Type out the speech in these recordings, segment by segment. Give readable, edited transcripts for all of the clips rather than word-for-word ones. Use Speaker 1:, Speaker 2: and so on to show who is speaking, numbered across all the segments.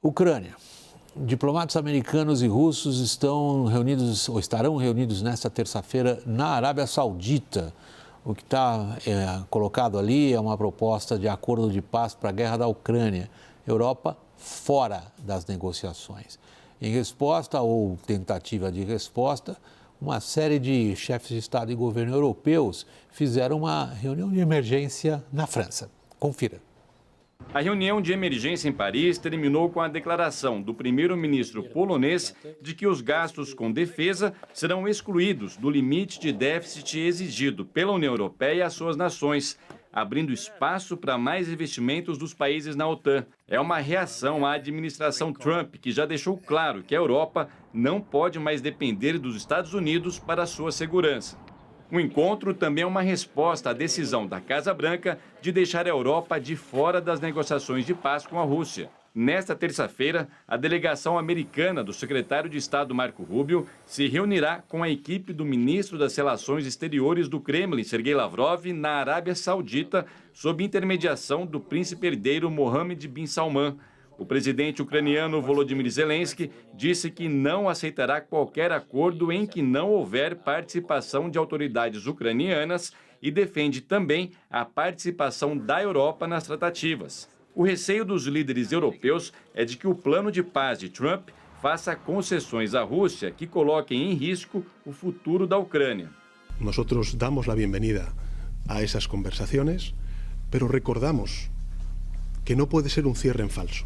Speaker 1: Ucrânia. Diplomatas americanos e russos estão reunidos, ou estarão reunidos nesta terça-feira na Arábia Saudita. O que está colocado ali é uma proposta de acordo de paz para a guerra da Ucrânia. Europa fora das negociações. Em resposta ou tentativa de resposta, uma série de chefes de Estado e governo europeus fizeram uma reunião de emergência na França. Confira.
Speaker 2: A reunião de emergência em Paris terminou com a declaração do primeiro-ministro polonês de que os gastos com defesa serão excluídos do limite de déficit exigido pela União Europeia e as suas nações, abrindo espaço para mais investimentos dos países na OTAN. É uma reação à administração Trump, que já deixou claro que a Europa não pode mais depender dos Estados Unidos para a sua segurança. O encontro também é uma resposta à decisão da Casa Branca de deixar a Europa de fora das negociações de paz com a Rússia. Nesta terça-feira, a delegação americana do secretário de Estado Marco Rubio se reunirá com a equipe do ministro das Relações Exteriores do Kremlin, Sergei Lavrov, na Arábia Saudita, sob intermediação do príncipe herdeiro Mohammed bin Salman. O presidente ucraniano Volodymyr Zelensky disse que não aceitará qualquer acordo em que não houver participação de autoridades ucranianas e defende também a participação da Europa nas tratativas. O receio dos líderes europeus é de que o plano de paz de Trump faça concessões à Rússia que coloquem em risco o futuro da Ucrânia.
Speaker 3: Nós damos a bem-vinda a essas conversações, mas recordamos que não pode ser cierre en falso,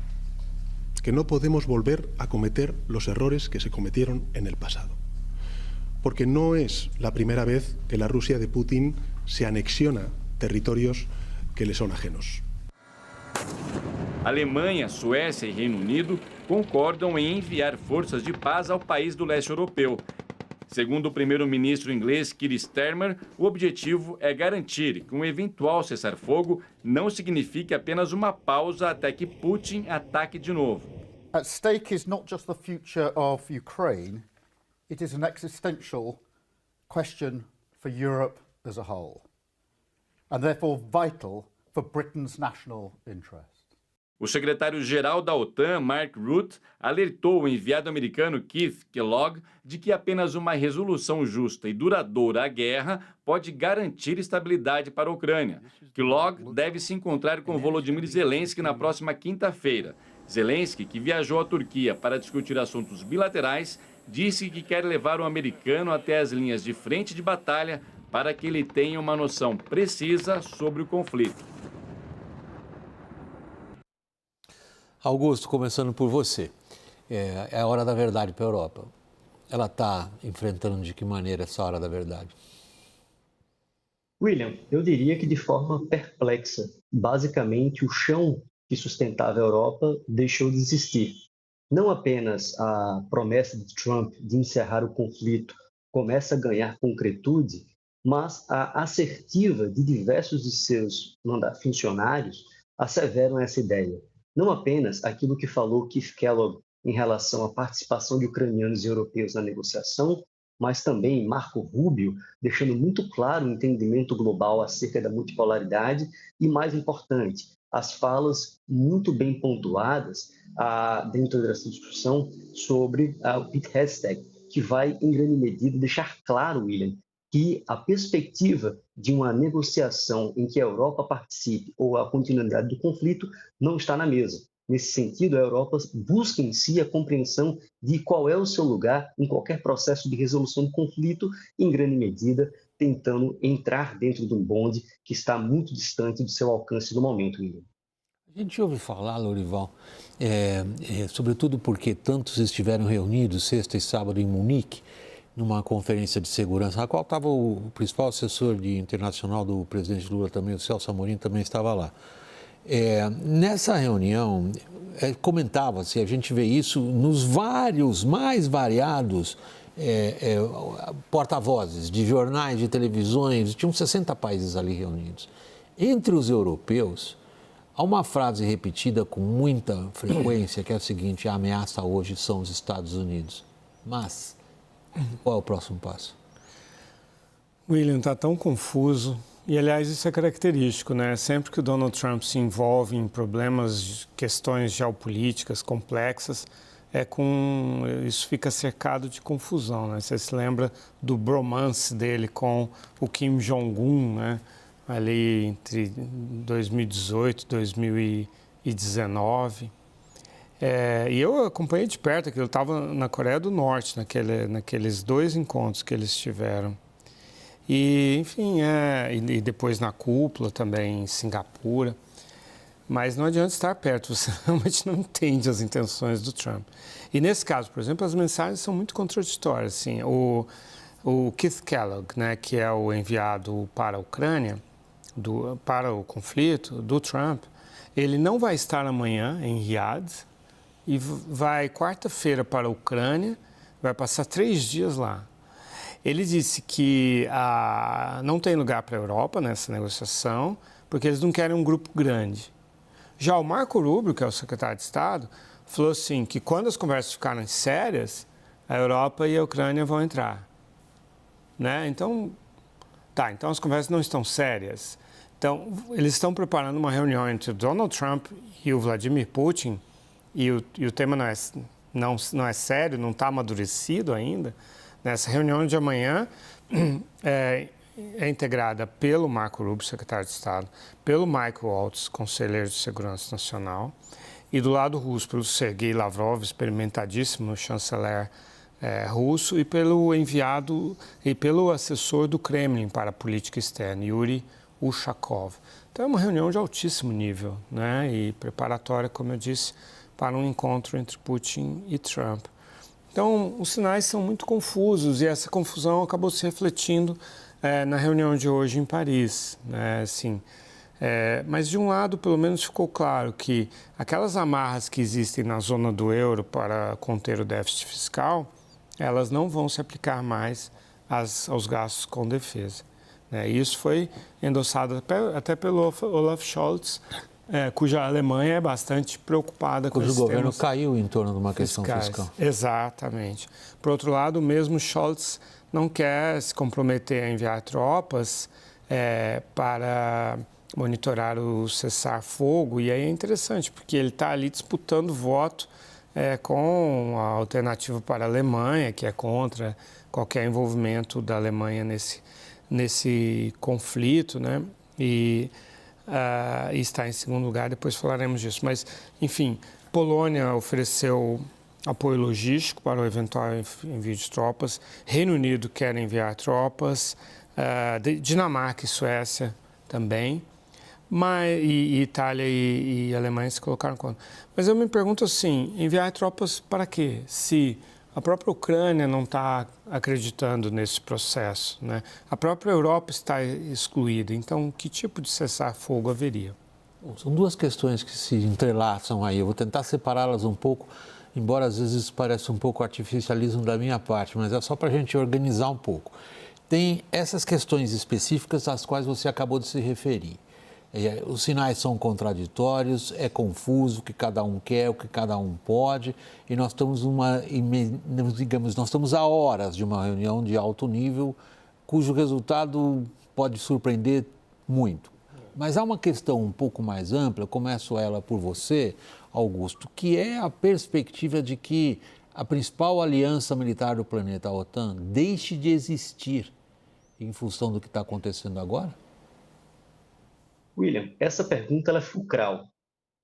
Speaker 3: que no podemos volver a cometer los errores que se cometieron en el pasado. Porque no es la primera vez que la Rusia de Putin se anexiona territorios que le son ajenos.
Speaker 2: Alemanha, Suécia e Reino Unido concordam em enviar forças de paz ao país do leste europeu. Segundo o primeiro-ministro inglês Keir Starmer, o objetivo é garantir que um eventual cessar-fogo não signifique apenas uma pausa até que Putin ataque de novo.
Speaker 4: At stake is not just the future of Ukraine, it is an existential question for Europe as a whole, and therefore vital for Britain's national interest.
Speaker 2: O secretário-geral da OTAN, Mark Rutte, alertou o enviado americano Keith Kellogg de que apenas uma resolução justa e duradoura à guerra pode garantir estabilidade para a Ucrânia. Kellogg deve se encontrar com Volodymyr Zelensky na próxima quinta-feira. Zelensky, que viajou à Turquia para discutir assuntos bilaterais, disse que quer levar o americano até as linhas de frente de batalha para que ele tenha uma noção precisa sobre o conflito.
Speaker 1: Augusto, começando por você, é a hora da verdade para a Europa. Ela está enfrentando de que maneira essa hora da verdade?
Speaker 5: William, eu diria que de forma perplexa. Basicamente, o chão que sustentava a Europa deixou de existir. Não apenas a promessa de Trump de encerrar o conflito começa a ganhar concretude, mas a assertiva de diversos de seus funcionários asseveram essa ideia. Não apenas aquilo que falou Keith Kellogg em relação à participação de ucranianos e europeus na negociação, mas também Marco Rubio, deixando muito claro o entendimento global acerca da multipolaridade e, mais importante, as falas muito bem pontuadas dentro dessa discussão sobre o Pete Hegseth, que vai, em grande medida, deixar claro, William, que a perspectiva de uma negociação em que a Europa participe ou a continuidade do conflito não está na mesa. Nesse sentido, a Europa busca em si a compreensão de qual é o seu lugar em qualquer processo de resolução do conflito, em grande medida tentando entrar dentro de um bonde que está muito distante do seu alcance no momento, William.
Speaker 1: A gente ouve falar, Lourival, sobretudo porque tantos estiveram reunidos sexta e sábado em Munique, numa conferência de segurança, na qual estava o principal assessor internacional do presidente Lula também, o Celso Amorim, também estava lá. Nessa reunião, comentava-se, a gente vê isso nos vários, mais variados porta-vozes de jornais, de televisões, tinham 60 países ali reunidos. Entre os europeus, há uma frase repetida com muita frequência, que é a seguinte: a ameaça hoje são os Estados Unidos. Mas qual é o próximo passo?
Speaker 6: William, está tão confuso E, aliás, isso é característico, né? Sempre que o Donald Trump se envolve em problemas, questões geopolíticas complexas, isso fica cercado de confusão, né? Você se lembra do bromance dele com o Kim Jong-un, né? Ali entre 2018 e 2019. E eu acompanhei de perto, que ele estava na Coreia do Norte, naqueles 2 encontros que eles tiveram. E, enfim, e depois na cúpula também em Singapura. Mas não adianta estar perto, você realmente não entende as intenções do Trump. E nesse caso, por exemplo, as mensagens são muito contraditórias. Assim, o Keith Kellogg, né, que é o enviado para a Ucrânia, para o conflito do Trump, ele não vai estar amanhã em Riad e vai quarta-feira para a Ucrânia, vai passar 3 dias lá. Ele disse que não tem lugar para a Europa nessa negociação, porque eles não querem um grupo grande. Já o Marco Rubio, que é o secretário de Estado, falou assim que quando as conversas ficarem sérias, a Europa e a Ucrânia vão entrar. Né? Então as conversas não estão sérias. Então, eles estão preparando uma reunião entre o Donald Trump e o Vladimir Putin, e o tema não é sério, não está amadurecido ainda. Nessa reunião de amanhã é integrada pelo Marco Rubio, secretário de Estado, pelo Mike Waltz, conselheiro de Segurança Nacional, e do lado russo, pelo Sergei Lavrov, experimentadíssimo chanceler russo, e pelo enviado e pelo assessor do Kremlin para a política externa, Yuri Ushakov. Então é uma reunião de altíssimo nível, né? E preparatória, como eu disse, para um encontro entre Putin e Trump. Então, os sinais são muito confusos e essa confusão acabou se refletindo na reunião de hoje em Paris, né? Assim, mas, de um lado, pelo menos ficou claro que aquelas amarras que existem na zona do euro para conter o déficit fiscal, elas não vão se aplicar mais aos gastos com defesa. Isso foi endossado até pelo Olaf Scholz, cuja Alemanha é bastante preocupada com esses temas.
Speaker 1: Cujo governo caiu em torno de uma questão fiscal.
Speaker 6: Exatamente. Por outro lado, o mesmo Scholz não quer se comprometer a enviar tropas para monitorar o cessar-fogo, e aí é interessante, porque ele está ali disputando voto com a alternativa para a Alemanha, que é contra qualquer envolvimento da Alemanha nesse conflito, né? E está em segundo lugar, depois falaremos disso. Mas, enfim, Polônia ofereceu apoio logístico para o eventual envio de tropas, Reino Unido quer enviar tropas, Dinamarca e Suécia também, e Itália e Alemanha se colocaram contra. Mas eu me pergunto assim, enviar tropas para quê? Se a própria Ucrânia não está acreditando nesse processo, né? A própria Europa está excluída. Então, que tipo de cessar-fogo haveria?
Speaker 1: São 2 questões que se entrelaçam aí. Eu vou tentar separá-las um pouco, embora às vezes isso pareça um pouco artificialismo da minha parte, mas é só para a gente organizar um pouco. Tem essas questões específicas às quais você acabou de se referir. Os sinais são contraditórios, é confuso o que cada um quer, o que cada um pode, e nós estamos nós estamos a horas de uma reunião de alto nível, cujo resultado pode surpreender muito. Mas há uma questão um pouco mais ampla, eu começo ela por você, Augusto, que é a perspectiva de que a principal aliança militar do planeta, a OTAN, deixe de existir em função do que está acontecendo agora?
Speaker 5: William, essa pergunta ela é fulcral,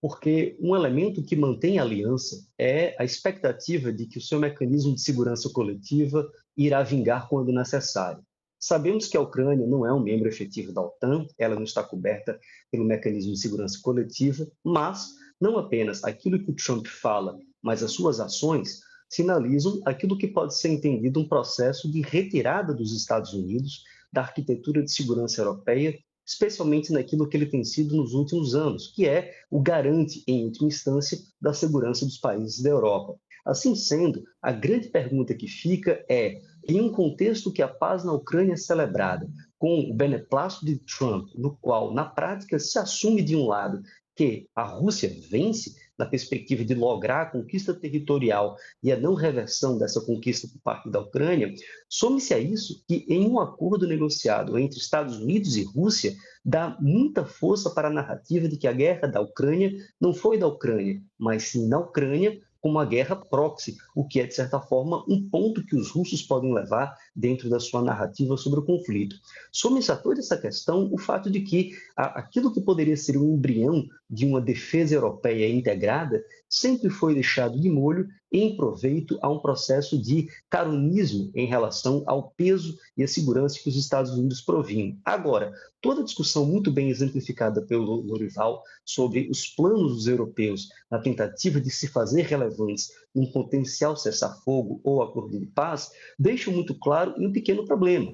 Speaker 5: porque um elemento que mantém a aliança é a expectativa de que o seu mecanismo de segurança coletiva irá vingar quando necessário. Sabemos que a Ucrânia não é um membro efetivo da OTAN, ela não está coberta pelo mecanismo de segurança coletiva, mas não apenas aquilo que o Trump fala, mas as suas ações sinalizam aquilo que pode ser entendido um processo de retirada dos Estados Unidos da arquitetura de segurança europeia, especialmente naquilo que ele tem sido nos últimos anos, que é o garante, em última instância, da segurança dos países da Europa. Assim sendo, a grande pergunta que fica é, em um contexto que a paz na Ucrânia é celebrada, com o beneplácito de Trump, no qual, na prática, se assume de um lado que a Rússia vence, na perspectiva de lograr a conquista territorial e a não reversão dessa conquista por parte da Ucrânia, some-se a isso que em um acordo negociado entre Estados Unidos e Rússia, dá muita força para a narrativa de que a guerra da Ucrânia não foi da Ucrânia, mas sim na Ucrânia, como uma guerra proxy, o que é, de certa forma, um ponto que os russos podem levar dentro da sua narrativa sobre o conflito. Some-se a toda essa questão o fato de que aquilo que poderia ser um embrião de uma defesa europeia integrada sempre foi deixado de molho em proveito a um processo de caronismo em relação ao peso e à segurança que os Estados Unidos provinham. Agora, toda a discussão muito bem exemplificada pelo Lorival sobre os planos dos europeus na tentativa de se fazer relevantes num potencial cessar-fogo ou acordo de paz, deixa muito claro um pequeno problema.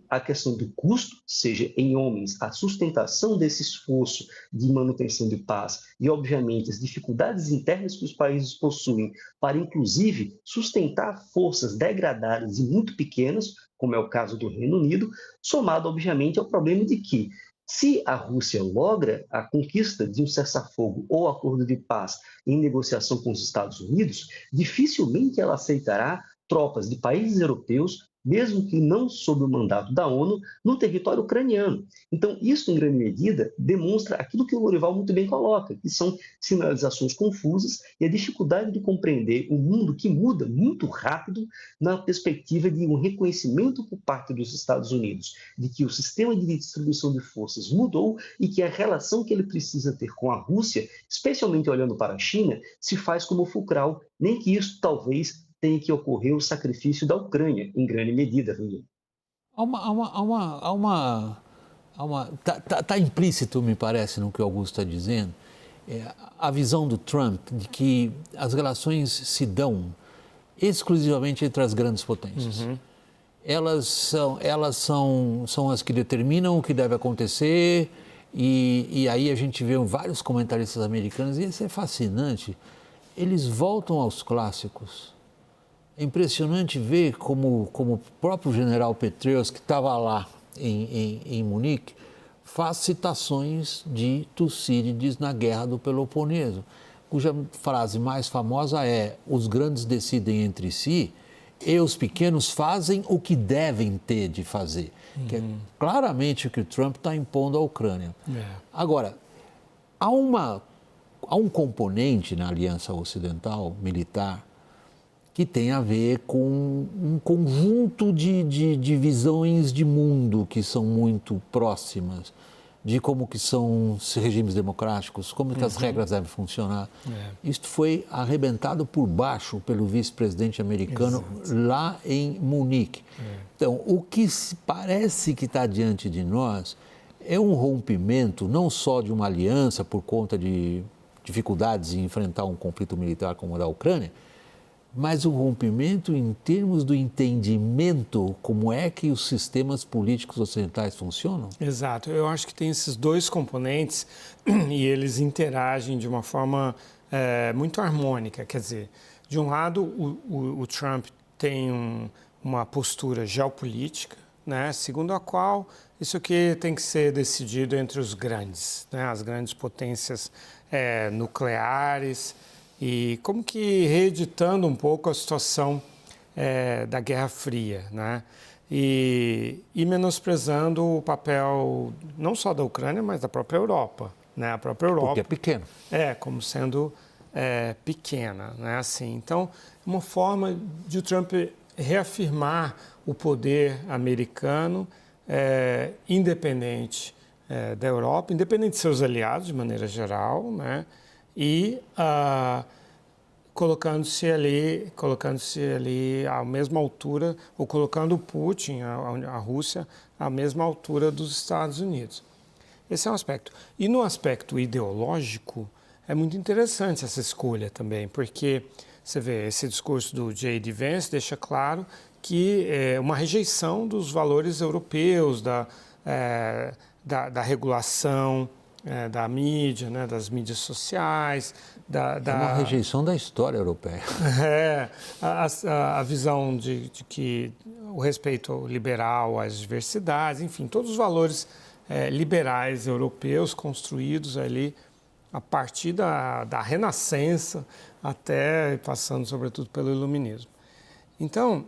Speaker 5: A questão do custo, seja em homens, a sustentação desse esforço de manutenção de paz e, obviamente, as dificuldades internas que os países possuem para, inclusive, sustentar forças degradadas e muito pequenas, como é o caso do Reino Unido, somado, obviamente, ao problema de que, se a Rússia logra a conquista de um cessar-fogo ou acordo de paz em negociação com os Estados Unidos, dificilmente ela aceitará tropas de países europeus, mesmo que não sob o mandato da ONU, no território ucraniano. Então, isso, em grande medida, demonstra aquilo que o Lorival muito bem coloca, que são sinalizações confusas e a dificuldade de compreender um mundo que muda muito rápido na perspectiva de um reconhecimento por parte dos Estados Unidos de que o sistema de distribuição de forças mudou e que a relação que ele precisa ter com a Rússia, especialmente olhando para a China, se faz como fulcral, nem que isso talvez tenha que ocorrer o sacrifício da Ucrânia, em grande medida.
Speaker 1: Tá implícito, me parece, no que o Augusto está dizendo, a visão do Trump de que as relações se dão exclusivamente entre as grandes potências. Uhum. Elas são as que determinam o que deve acontecer e aí a gente vê vários comentaristas americanos, e isso é fascinante, eles voltam aos clássicos. É impressionante ver como o próprio general Petraeus, que estava lá em Munique, faz citações de Tucídides na Guerra do Peloponeso, cuja frase mais famosa é: os grandes decidem entre si e os pequenos fazem o que devem ter de fazer. Que é claramente o que o Trump está impondo à Ucrânia. Agora, há um componente na Aliança Ocidental militar que tem a ver com um conjunto de visões de mundo que são muito próximas, de como que são os regimes democráticos, como que as regras devem funcionar. Isto foi arrebentado por baixo pelo vice-presidente americano lá em Munique. Então, o que parece que está diante de nós é um rompimento não só de uma aliança por conta de dificuldades em enfrentar um conflito militar como o da Ucrânia, mas um rompimento em termos do entendimento como é que os sistemas políticos ocidentais funcionam?
Speaker 6: Exato. Eu acho que tem esses dois componentes e eles interagem de uma forma muito harmônica. Quer dizer, de um lado, o Trump tem uma postura geopolítica, né, segundo a qual isso aqui tem que ser decidido entre os grandes, né, as grandes potências nucleares, e como que reeditando um pouco a situação da Guerra Fria, né? E menosprezando o papel não só da Ucrânia, mas da própria Europa, né? A própria Europa.
Speaker 1: Porque é pequeno.
Speaker 6: Como sendo pequena, né? Assim, então, uma forma de o Trump reafirmar o poder americano independente da Europa, independente de seus aliados, de maneira geral, né? E colocando-se ali à mesma altura, ou colocando o Putin, a Rússia, à mesma altura dos Estados Unidos. Esse é um aspecto. E no aspecto ideológico, é muito interessante essa escolha também, porque você vê, esse discurso do J.D. Vance deixa claro que é uma rejeição dos valores europeus, da regulação, da mídia, né, das mídias sociais.
Speaker 1: É uma rejeição da história europeia.
Speaker 6: A visão de que o respeito liberal às diversidades, enfim, todos os valores liberais europeus construídos ali a partir da Renascença até passando, sobretudo, pelo Iluminismo. Então,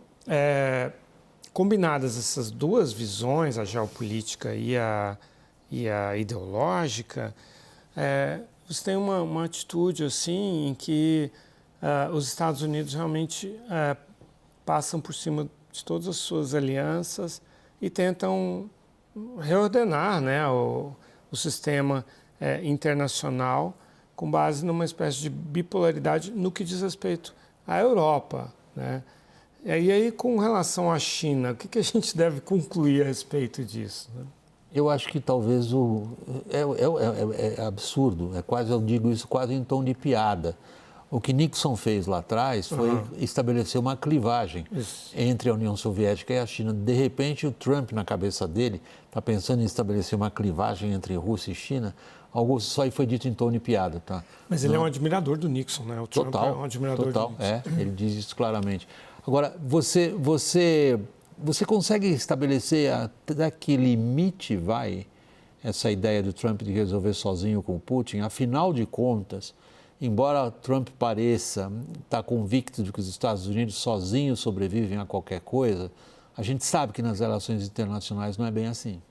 Speaker 6: combinadas essas duas visões, a geopolítica e a ideológica, você tem uma atitude assim em que os Estados Unidos realmente passam por cima de todas as suas alianças e tentam reordenar, né, o sistema internacional com base numa espécie de bipolaridade no que diz respeito à Europa, né? E aí, com relação à China, o que a gente deve concluir a respeito disso, né?
Speaker 1: Eu acho que talvez é absurdo, eu digo isso quase em tom de piada. O que Nixon fez lá atrás foi estabelecer uma clivagem entre a União Soviética e a China. De repente, o Trump, na cabeça dele, está pensando em estabelecer uma clivagem entre Rússia e China. Algo só aí foi dito em tom de piada, tá?
Speaker 6: Mas ele é um admirador do Nixon, né? O Trump é um admirador do Nixon.
Speaker 1: Ele diz isso claramente. Agora, você consegue estabelecer até que limite vai essa ideia do Trump de resolver sozinho com o Putin? Afinal de contas, embora Trump pareça estar convicto de que os Estados Unidos sozinhos sobrevivem a qualquer coisa, a gente sabe que nas relações internacionais não é bem assim.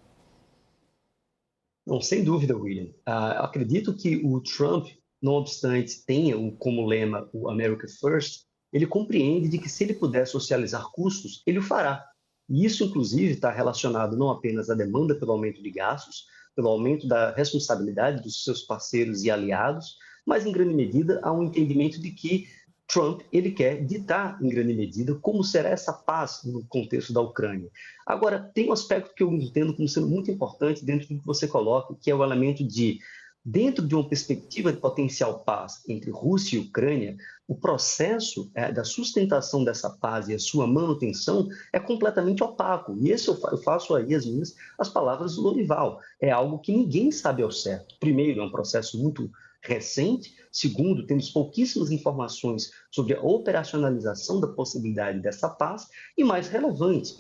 Speaker 5: Não, sem dúvida, William. Acredito que o Trump, não obstante tenha como lema o America First, ele compreende de que se ele puder socializar custos, ele o fará. E isso, inclusive, está relacionado não apenas à demanda pelo aumento de gastos, pelo aumento da responsabilidade dos seus parceiros e aliados, mas, em grande medida, há um entendimento de que Trump ele quer ditar, em grande medida, como será essa paz no contexto da Ucrânia. Agora, tem um aspecto que eu entendo como sendo muito importante dentro do que você coloca, que é o elemento de, dentro de uma perspectiva de potencial paz entre Rússia e Ucrânia, o processo da sustentação dessa paz e a sua manutenção é completamente opaco. E esse eu faço aí as palavras do Lorival. É algo que ninguém sabe ao certo. Primeiro, é um processo muito recente. Segundo, temos pouquíssimas informações sobre a operacionalização da possibilidade dessa paz. E mais relevante,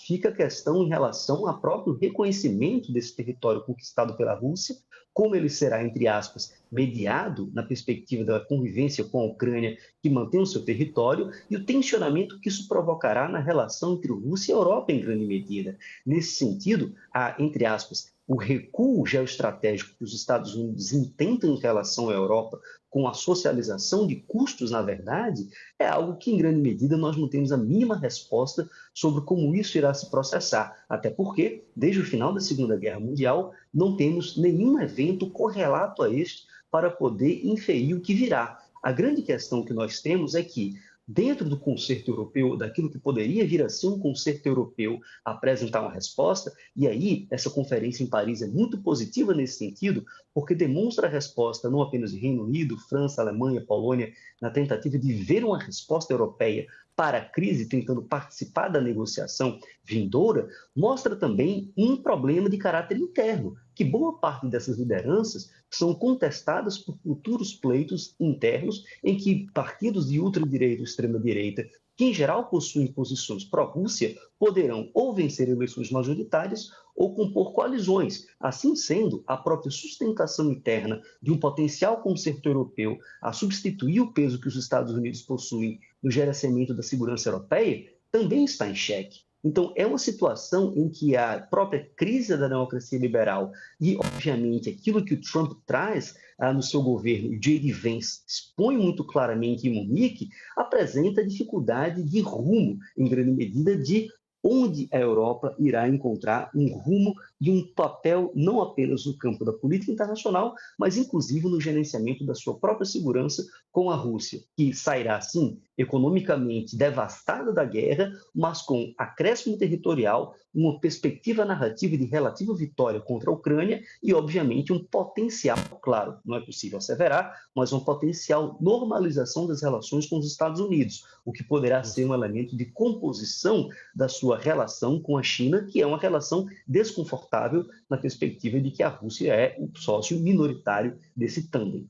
Speaker 5: fica a questão em relação ao próprio reconhecimento desse território conquistado pela Rússia, como ele será, entre aspas, mediado na perspectiva da convivência com a Ucrânia, que mantém o seu território, e o tensionamento que isso provocará na relação entre Rússia e Europa, em grande medida. Nesse sentido, entre aspas, o recuo geoestratégico que os Estados Unidos intentam em relação à Europa, com a socialização de custos, na verdade, é algo que, em grande medida, nós não temos a mínima resposta sobre como isso irá se processar. Até porque, desde o final da Segunda Guerra Mundial, não temos nenhum evento correlato a este para poder inferir o que virá. A grande questão que nós temos é que, dentro do concerto europeu, daquilo que poderia vir a ser um concerto europeu, apresentar uma resposta, e aí essa conferência em Paris é muito positiva nesse sentido, porque demonstra a resposta não apenas de Reino Unido, França, Alemanha, Polônia, na tentativa de ver uma resposta europeia para a crise, tentando participar da negociação vindoura, mostra também um problema de caráter interno, que boa parte dessas lideranças são contestadas por futuros pleitos internos em que partidos de ultradireita ou extrema-direita, que em geral possuem posições pró-Rússia, poderão ou vencer eleições majoritárias ou compor coalizões. Assim sendo, a própria sustentação interna de um potencial concerto europeu a substituir o peso que os Estados Unidos possuem no gerenciamento da segurança europeia também está em xeque. Então, é uma situação em que a própria crise da democracia liberal e, obviamente, aquilo que o Trump traz no seu governo, o J.D. Vance expõe muito claramente em Munique, apresenta dificuldade de rumo, em grande medida, de onde a Europa irá encontrar um rumo e um papel não apenas no campo da política internacional, mas inclusive no gerenciamento da sua própria segurança com a Rússia, que sairá, sim, economicamente devastada da guerra, mas com acréscimo territorial, uma perspectiva narrativa de relativa vitória contra a Ucrânia e, obviamente, um potencial, claro, não é possível asseverar, mas uma potencial normalização das relações com os Estados Unidos, o que poderá ser um elemento de composição da sua relação com a China, que é uma relação desconfortável na perspectiva de que a Rússia é o sócio minoritário desse tândem.